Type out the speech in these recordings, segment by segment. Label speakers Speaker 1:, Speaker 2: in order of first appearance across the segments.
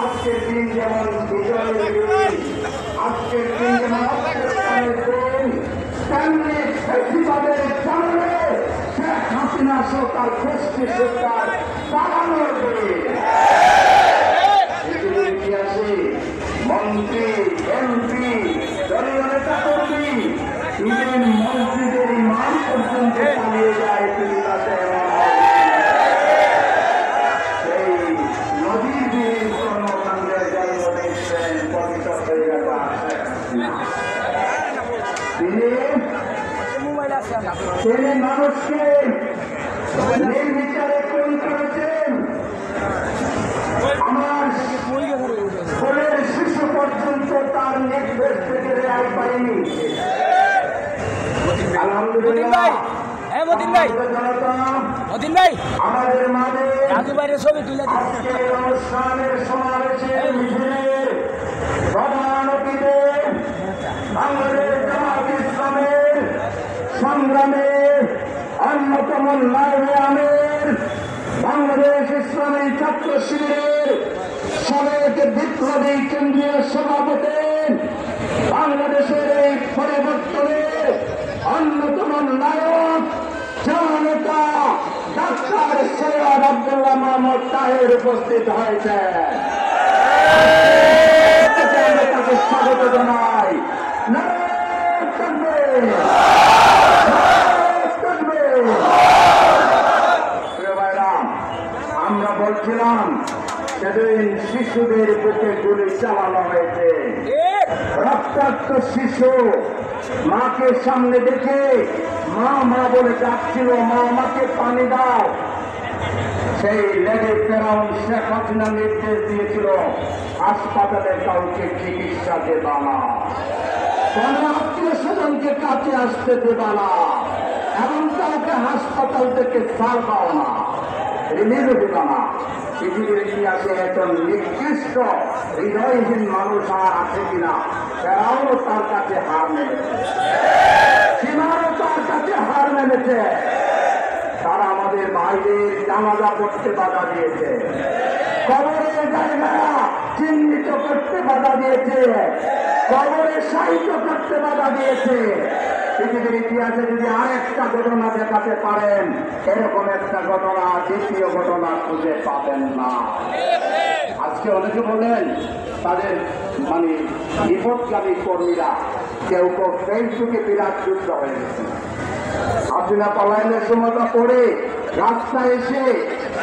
Speaker 1: আজকের দিন যেমন বিজয়ের দিন, আজকের দিন যেমন অভ্যুত্থানের দিন, তেমনি ফ্যাসিবাদের সামনে শেখ হাসিনা সহ তার গোষ্ঠী সরকার চালানোর দিন। ইতিহাসে মন্ত্রী, এমপি, দলীয় নেতা কর্মী, ইভেন মসজিদের ইমাম পর্যন্ত চালিয়ে যায় প্রতিবাদে। সেই নদীর বীর কর্মকাণ্ডের জন্ম দিচ্ছেন পবিত্র হয়ে গেল তিনি মানুষকে নির্বিচারে খুন করেছেন। আমার কোলের শিশু পর্যন্ত তার নির্দেশ থেকে রেহাই পায়নি। আলহামদুলিল্লাহ। আমাদের মাঝে আজকের অনুষ্ঠানের সমাবেশের মিছিলের প্রধান অতিথি বাংলাদেশ জামাত ইসলামের সংগ্রামের অন্যতম নায়েবে আমির, বাংলাদেশ ইসলামী ছাত্র শিবিরের সাবেক বিপ্লবী কেন্দ্রীয় সভাপতি, বাংলাদেশের এই পরিবর্তনের অন্যতম নায়ক জননেতা ডাক্তার সৈয়দ আব্দুল্লাহ মোহাম্মদ তাহের উপস্থিত হয়েছে। তাকে স্বাগত জানাই। আমরা বলছিলাম সেদিন শিশুদের বুকে গুলি চালানো হয়েছে। রক্তাক্ত শিশু মাকে সামনে দেখে মা মা বলে ডাকছিল, মা আমাকে পানি দাও। সেই লেগে ফেরাউন শেখ হাসিনা নির্দেশ দিয়েছিল হাসপাতালে কাউকে চিকিৎসা দেবা না, কোন আত্মীয় স্বজনকে কাছে আসতে দেবা না, এবং কাউকে হাসপাতাল থেকে ছাড়বাও না, রিলিজও দেবা না। পৃথিবীর ইতিহাসে এত নিকৃষ্ট হৃদয়হীন মানুষ আর আছে কিনা? ফেরাউনও তার কাছে হার মেনেছে, সীমারও তার কাছে হার মেনেছে। তারা আমাদের ভাইদের জানাজা করতে বাধা দিয়েছে, কবরের জায়গা চিহ্নিত করতে বাধা দিয়েছে, কবরে সাহিত্য করতে বাধা দিয়েছে। পৃথিবীর ইতিহাসে যদি আরেকটা ঘটনা দেখাতে পারেন, এরকম একটা ঘটনা দ্বিতীয় ঘটনা খুঁজে পাবেন না। আজকে অনেকে বলেন তাদের বিপদকারী কর্মীরা কেউ কেউ ফেসবুকে বিরাট যুদ্ধ হয়ে গেছে। হাসিনা পলায়নের সময়টা পড়ে রাস্তায় এসে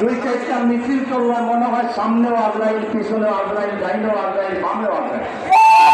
Speaker 1: দুই চারটা মিছিল করলে মনে হয় সামনেও আজরাইল, পিছনেও আজরাইল, ডাইনেও আজরাইল, বামেও আজরাইল।